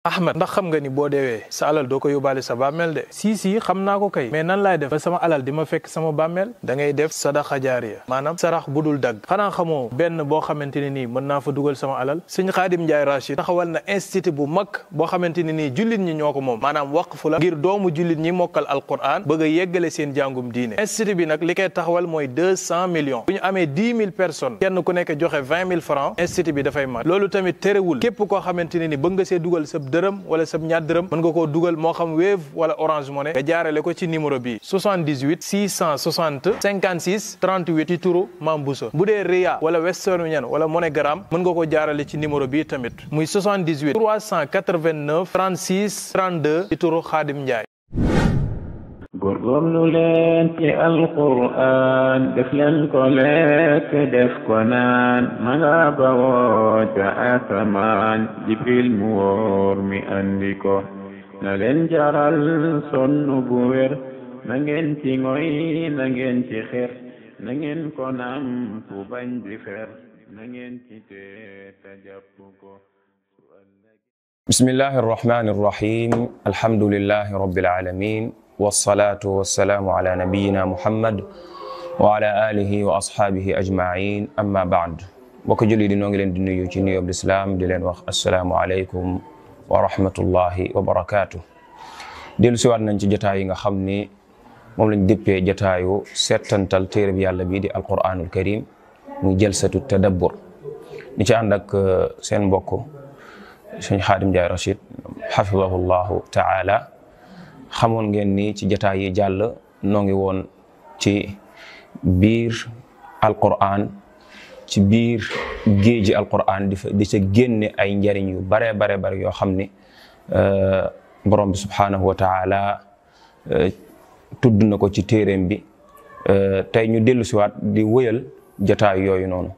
Ahmed ndax xam nga ni boo deewee sa alal doo ko yóbbaale sa bàmmeel de si xam naa ko kay mais nan laay def ba sama alal di ma fekk sama bàmmeel da ngay def sadaxa jaariya maanaam sarax bu dul dagg xanaa xamoo benn boo xamante ne nii mën naa fa dugal sama alal sëñ Xaadim Njaay Rachid taxawal na institut bu mag boo xamante ne nii jullit ñi ñoo ko moom maanaam waqfu la ngir doomu jullit ñi mokkal alquran bëgg a yeggale seen jàngum diine institut bi nag li koy taxawal mooy 200 millions bu ñu amee 10 000 personnes kenn ku nekk joxe 20 000 francs institut bi dafay mat loolu tamit terewul képp koo xamante ne ni bëgg nga see dugal sa dërëm wala sa ñaar dërëm mën nga koo dugal moo xam Wave wala Orange Money nga jaarale ko ci numéro bi 78 660 56 38 ci turu Mame Bousso bu dee Ria wala Western Union wala MoneyGram mën nga ko jaarale ci numéro bi tamit muy 78 389 36 32 ci turu Xaadim Njaay góorgóorlu leen ci alquran def leen ko lekk def ko naan ma nga bawoo ca asamaan jibril mu wóor mi andi ko na leen jaral sonn bu wér na ngeen ci ngoy na ngeen ci xeer na ngeen ko nam fu bañ di fer na ngeen ci te jàpp ko bismillahi arrahmani arrahim alhamdulillahi rabbil alamin wassalatu wassalamu ala nabiyyina muhammad wa ala alihi wa ashabihi ajma'in amma ba'd bokk julli di noo ngi leen di nuyu ci nuyoob lislaam di leen wax assalaamu alaykum wa rahmatullahi wa barakatuh dellu siwaat nañ ci jotaay yi nga xam ni moom lañ déppee jotaayu settantal téere bi yàlla bii di alquranul karim muy jalsatu tadabbur ni ci ànd ak seen mbokk sëñ Xaadim Njaay Rachid xafidahullahu taala xamoon ngeen ni ci jotaay yi jàll noo ngi woon ci biir alquran ci biir géeji alquran di ca génne ay njariñ yu bare yoo xam ni borom bi subhanahu wa taala tudd na ko ci téeréem bi tey ñu dellu siwaat di wëyal jotaay yooyu noonu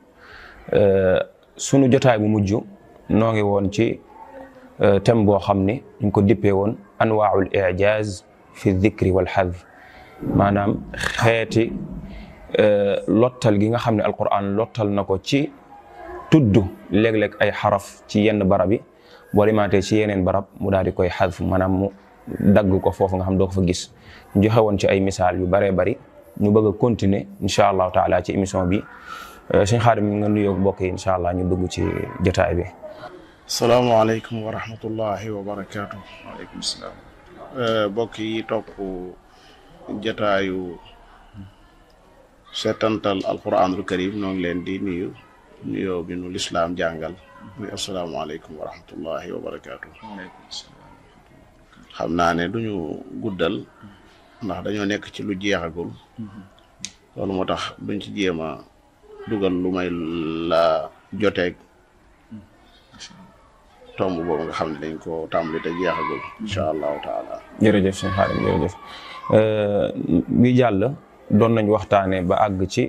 sunu jotaay bu mujj noo ngi woon ci thème boo xam ni ñu ko dippee woon anwaa'ul i'jaaz fi dhikri wal hadf maanaam xeeti lottal gi nga xam ne alquran lottal na ko ci tudd léeg-léeg ay xaraf ci yenn barab yi boo limaatee ci yeneen barab mu daal di koy hadf maanaam mu dagg ko foofu nga xam doo ko fa gis ñu joxe woon ci ay misaal yu baree bari ñu bëgg a continuer incha allahu taala ci émission bi sëñ Xaadim nga nuyoo mbokk yi incha allah ñu dugg ci jotaay bi. salaamaaleykum wa rahmatullahi wa barakaatu. waaleykum salaam. mbokk yi topp jotaayu setantal alquranul karim ñoo ngi leen di nuyu nuyoo bi nu lislaam jàngal muy asalaamaaleykum wa rahmatullahi wa barakaatu. xam naa ne duñu guddal ndax dañoo nekk ci lu jeexagul loolu moo tax duñ ci jéem a dugal lu may la joteeg tomb boobu nga xam ne dañ ko tàmbali te jeexagul incha allahu taala. jërëjëf sëñ Xaadim jërëjëf bi jàll doon nañ waxtaane ba àgg ci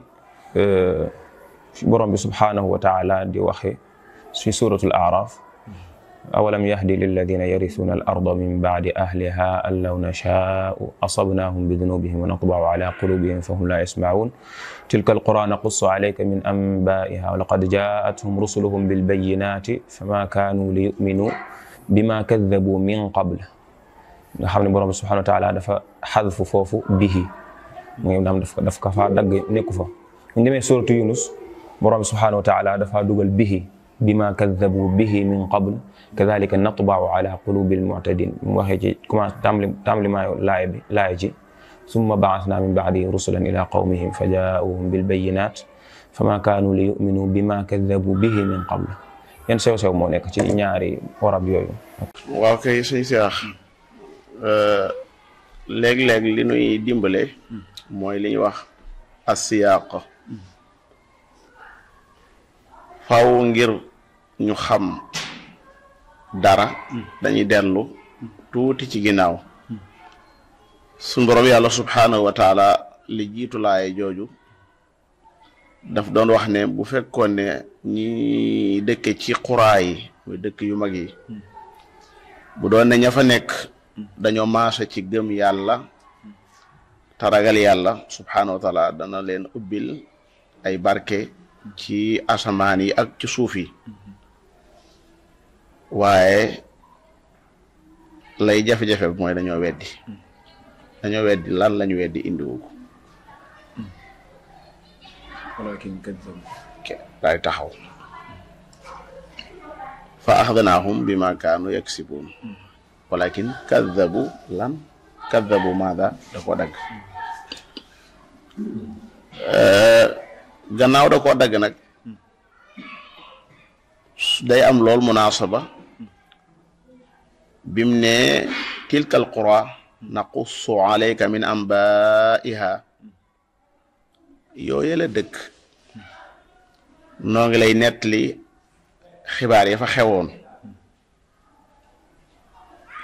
borom bi subhanahu wa taala di waxe ci suratul a'raf awalam yahdi lilladina yarithuna al arda min ba'di ahliha an law nasha'u asabnahum bidunubihim wa natba'u ala qulubihim fahum la yasma'un tilka alqura naqussu alayka min anba'iha wa laqad ja'atuhum rusuluhum bilbayyinati fama kanu liyu'minu bima kadhabu min qabl nga xam ne borom subhanahu wa ta'ala dafa xadfu foofu bihi mooy daf ka fa dagg nekku fa ñu demee suratu Yunus borom subhanahu wa ta'ala dafa dugal bihi bima kadhabu bihi min qabl kadhalika natba'u ala qulubil mu'tadin mu waxee ci commencé tàmbali maayo laaya ji summa ba'athna min ba'di rusulan ila qawmihim faja'uhum bil bayyinat fama kanu li yu'minu bima kadhabu bihi min qabl yan sew moo nekk ci ñaari warab yooyu. waaw kay sëñ Seex léeg-léeg li nuy dimbale mooy li ñuy wax as-siyaaq faaw ngir ñu xam dara dañuy dellu tuuti ci ginnaaw suñu borom yàlla subhanahu wa taala li jiitu laaye jooju daf doon wax ne bu fekkoon ne ñi dëkke ci xuraa yi muy dëkk yu mag yi bu doon ne ña fa nekk dañoo maase ci gëm yàlla te ragal yàlla subhanahu wa taala dana leen ubbil ay barke ci asamaan yi ak ci suuf yi waaye lay jafe-jafe bi mooy dañoo weddi lan lañu weddi indiwu ko daay taxaw fa axadnaahum bima kaanu yaksibun walakin kaddabu maada da ko dagg gannaaw da koo dagg nag day am lool munaasaba bim ne tilkal qura naqussu alayka min anbaiha yooye la dëkk noo ngi lay nettali xibaar ya fa xewoon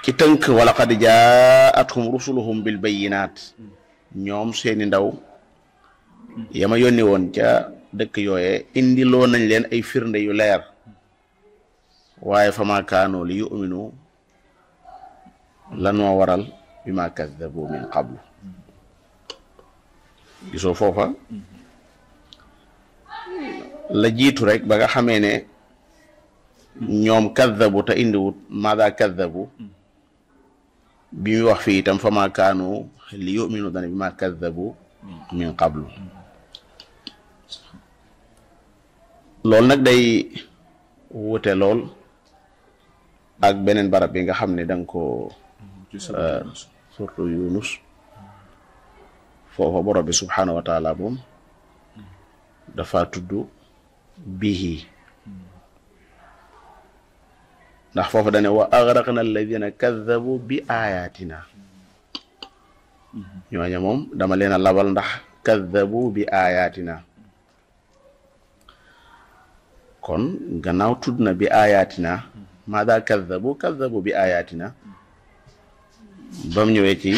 ci tënk wala qad jaa'athum rusuluhum bil bayyinaat ñoom seeni ndaw yama yónni woon ca dëkk yooye indi loo nañ leen ay firnde yu leer waaye fa ma kaanu li yu'minu lan moo waral bi ma kaddabu min qablu gisoo foofa la jiitu rek ba nga xamee ne ñoom kaddabu te indiwut maada kaddabu bi muy wax fii itam fa ma kaanu li yu'minu dana bi ma kaddabu min qablu loolu nag day wute lool ak beneen barab bi nga xam ne danga ko surtout Yunus foofa borom bi subhanahu wa taala moom dafa tudd bihi ndax foofa dane wa aghraqna alladhina kadhabu bi ayatina ñooña moom dama leen a labal ndax kadhabu bi ayatina kon gannaaw tudd na bi ayatina maada kadhabu bi ayatina bam ñëwee ci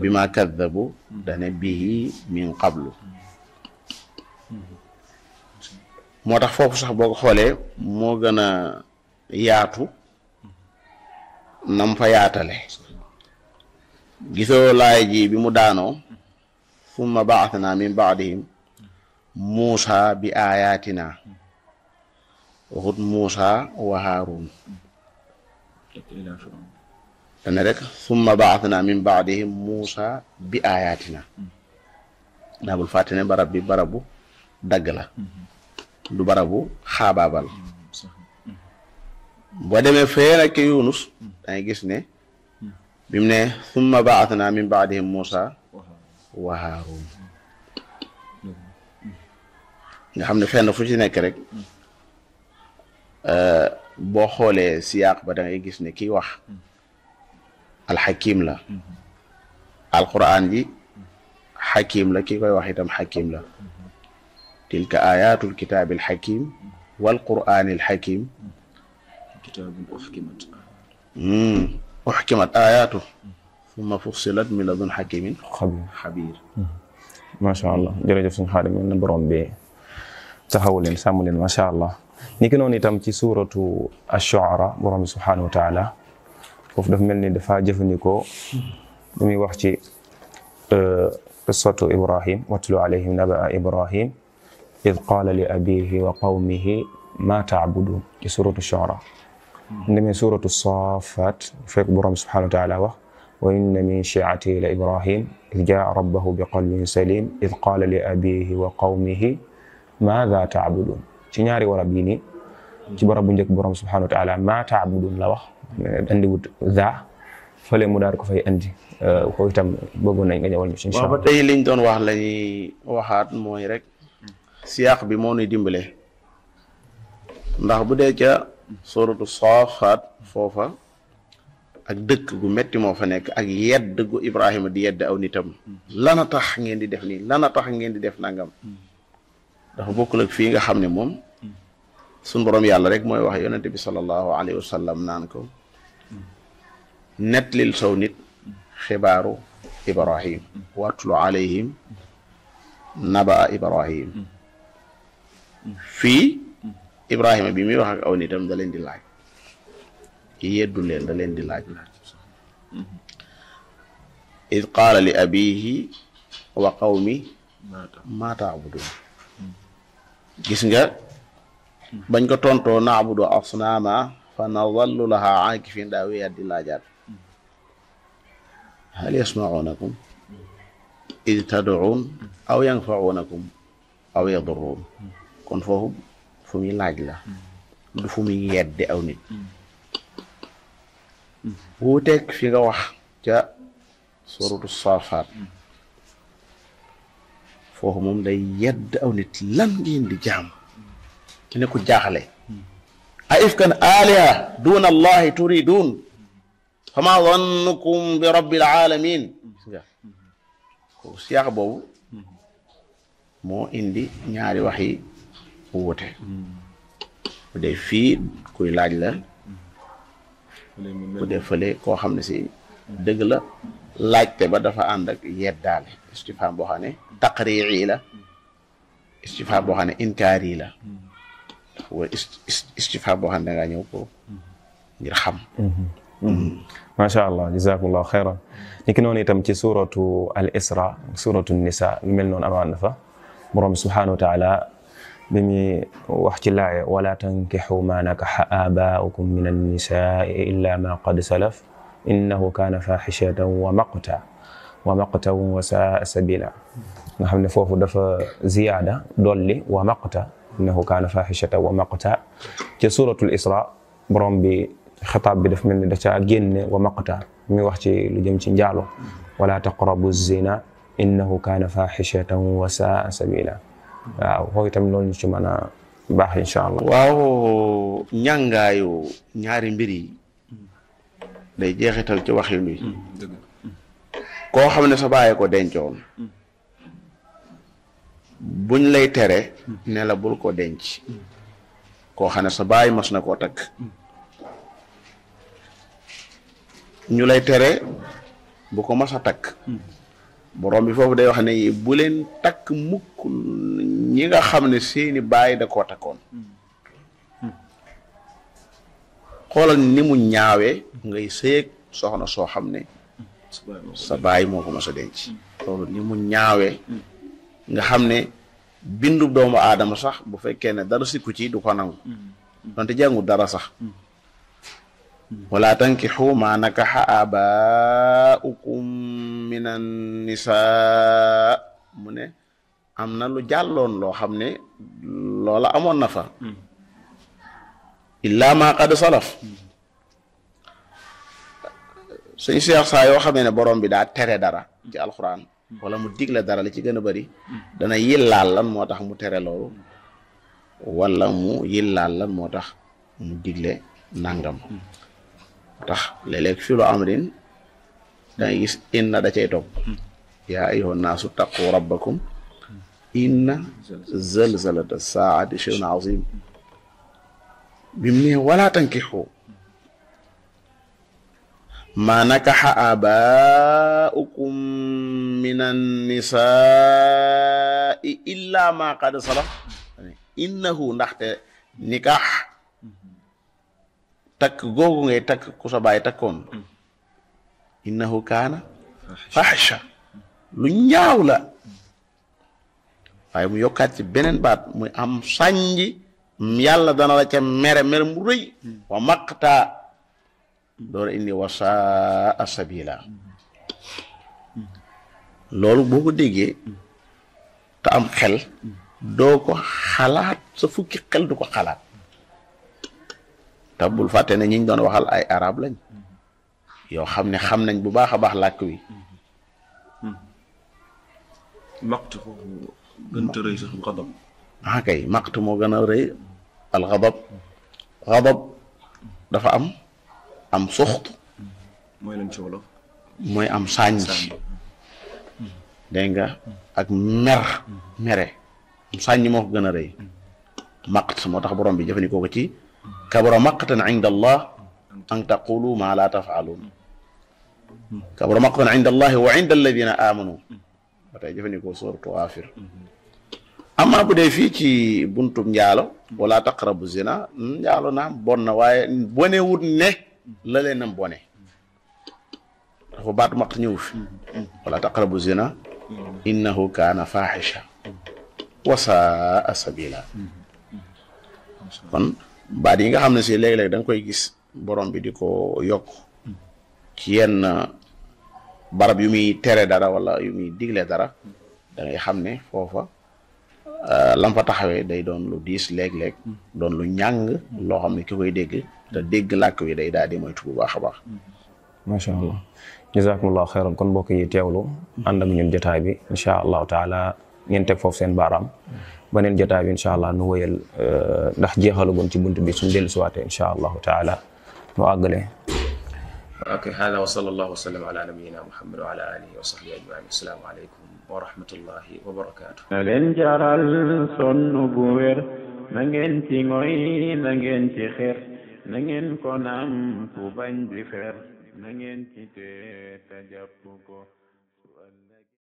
bi ma kadhabu dane bihi min qablu moo tax foofu sax boo ko xoolee moo gën a yaatu nam fa yaatale gisoo laay ji bi mu daanoo summa ba'athna min ba'dihim Muusa bi ayatina waxut Muusa wa Haarun dane rek summa ba'athna min ba'dihim Muusa bi ayatina daa bul fàtte ne barab bi barabu dagg la du barabu xaabaabal boo demee fee nag ci Yunus dangay gis ne bi mu ne summa ba'athna min ba'dihim Muusa wa Haarun nga xam ne fenn fu ci nekk rek boo xoolee siyaaq ba da ngay gis ne kii wax alxakim la alquran ji xakim la kii koy wax itam xakim la tilka ayatul kitaabil xakim wal quraanil xakim kitaabun uxkimat ayaatu summa fussilat min ladun xakimin xabiir macha allah jërëjëf suñu xaadim na borom bi taxawu leen sàmm leen macha allah ni ki noonu itam ci suuratu ash-shu'ara borom bi subhanahu wa taala foofu dafa mel ni dafa jëfandikoo lu muy wax ci qissatu Ibrahim watlu alayhim naba'a Ibrahim id qaala li abihi wa qawmihi ma ta'budun ci suuratu ash-shu'ara ndemee suuratu safat fekk borom bi subhanahu wa taala wax wa inna min shi'atihi la Ibrahim id jaa'a rabbahu bi qalbin salim id qaala li abihi wa qawmihi maada taabudun ci ñaari warab yi nii ci barab bu njëkk borom subhanahu wa taala ma taabudun la wax andi wut za fële mu daal ko fay andi ko itam bëggoon nañ nga ñëwal ñu insha Allah. ba tey liñ doon wax lañuy waxaat mooy rek siyaax bi moo nuy dimbale ndax bu dee ca suratu Saafaat foofa ak dëkk gu metti moo fa nekk ak yedd gu Ibrahima di yedd aw nitam lana tax ngeen di def nii lana tax ngeen di def nangam dafa bokkul ak fii nga xam ne moom suñ borom yàlla rek mooy wax yonente bi sallallahu alayhi wa sallam naan ko netlil saw nit xibaaru Ibrahim watlu alayhim nabaa Ibrahim fii Ibrahima bi muy wax ak aw nitam da leen di laaj yeddu leen da leen di laaj id qaala li abihi wa qawmi ma taabudun gis nga bañ ko tontoo naabudu asnaama fa nadallu laha aakifin daa wéyaat di laajaat hal yasmaunakum id tad'uun aw yanfaunakum aw yadurruun kon foofu fu muy laaj la du fu muy yedde aw nit wuuteeg fi nga wax ca suratu saafaat foofu moom day yedd aw nit lan ngeen di jaam ki ne ko jaaxale a ifkan aliha duna allahi turidun fama zannukum bi rabbil alamin nga ko siyaax boobu moo indi ñaari wax yi wuute bu dee fii kuy laaj la bu dee fële koo xam ne si dëgg la laajte ba dafa ànd ak yeddaale istifham boo xam ne taqri'i la istifham boo xam ne inkaari la wala istifham boo xam ne dangaa ñëw ko ngir xam macha allah jazakumullahu xayran ni ki noonu itam ci suratu al isra suratu nisa lu mel noonu amaan na fa borom bi subhanahu wa taala bi muy wax ci laaye wala tankixu ma nakaxa abaaukum min annisaai illa ma qad salaf innahu kaana faaxishatan wa maqta wa saa sabila nga xam ne foofu dafa ziyaada dolli wa maqta innahu kaana faaxishatan wa maqta ci suratul isra borom bi xitaab bi daf mel ni da caa génne wa maqta mi wax ci lu jëm ci njaalo wala taqrabu zina innahu kaana faaxishatan wa saa sabila waaw foofu itam loolu ñu ci mën a baax incha allah. waaw ñàngaayu ñaari mbir yi day jeexital ci waxin wi koo xam ne sa bàyyi ko dencoon buñ lay tere ne la bul ko denc koo xam ne sa bàyyi mas na koo takk ñu lay tere bu ko mas a takk borom bi foofu day wax ne bu leen takk mukk ñi nga xam ne seeni baay da koo takkoon xoolal ni mu ñaawee ngay sëyeeg soxna soo xam ne sa baay moo ko mas a denc loolu ni mu ñaawee nga xam ne bindu doomu aadama sax bu fekkee ne dara sikku ci du ko nangu donte jàngu dara sax wala tankixu ma nakaxa abaukum min annisaa mu ne am na lu jàlloon loo xam ne loola amoon na fa illa ma qad salaf suñ seex saa yoo xam ne borom bi daa tere dara ci alxuraan wala mu digle dara li ci gën a bari dana yillaal lan moo tax mu tere loolu wala mu yillaal lan moo tax mu digle nangam tax léeg-léeg filu amrin dangay gis inna da cay topp yaa ayyuhan naasu taqu rabbakum inna zalzalata saati shay'un azim bi mu ne wala tankixu ma nakaxa abaukum min annisaai illa ma qad salaf innahu ndaxte nikaax takk googu ngay takk ku sa baay takkoon innahu kaana fahisha lu ñaaw la waaye mu yokkaat ci beneen baat muy am sànji yàlla dana la ca mere mu rëy wa maqta door indi wa saa sabila loolu boo ko déggee te am xel doo ko xalaat sa fukki xel du ko xalaat te bul fàtte ne ñiñ doon waxal ay arab lañ yoo xam ne xam nañ bu baax a baax làkk wi maqt foofu gën a rëy sax xadab kay maqt moo gën a rëy al xadab dafa am suxt mooy lañ ci wolof mooy am sànj dégg nga ak mere am sànj moo ko gën a rëy maqt moo tax borom bi jëfandikoo ko ci kabura maqtan inda allah an taqulu ma la tafalun kabura maqtan inda allahi wa inda alladina amanu ba tey jëfandikoo suratu Ghafir amma bu dee fii ci buntub njaalo wala taqrabu zina njaalo naam bon na waaye bone wut ne la leenam bone dafa baatu maq ñëw fi wala taqrabu zina innahu kaana fahisha wa saa sabila kon baat yi nga xam ne si léeg-léeg da nga koy gis borom bi di ko yokk ci yenn barab yu muy tere dara wala yu muy digle dara da ngay xam ne foofa lam fa taxawee day doon lu diis léeg-léeg doon lu ñàng loo xam ne ki koy dégg te dégg làkk wi day daal di moytu bu baax a baax. macha allah jazakumullahu xeyran kon mbokk yi teewlu ànd ak ñun jotaay bi incha allahu taala ngeen teg foofu seen baaraam beneen jotaay bi incha allah nu wëyal ndax jeexalagoon ci bunt bi suñ dellu siwaatee incha allahu taala nu àggale. ok hada wa sallallahu wa sallam ala nabiyina muhammad wa ala alihi wa sahbihi ajmain assalaamu aleykum wa rahmatullahi wa barakatuh. na leen jaral sonn bu wér na ngeen ci ngoy na ngeen ci xeer na ngeen ko naam fu bañ di fer na ngeen ci te jàpp ko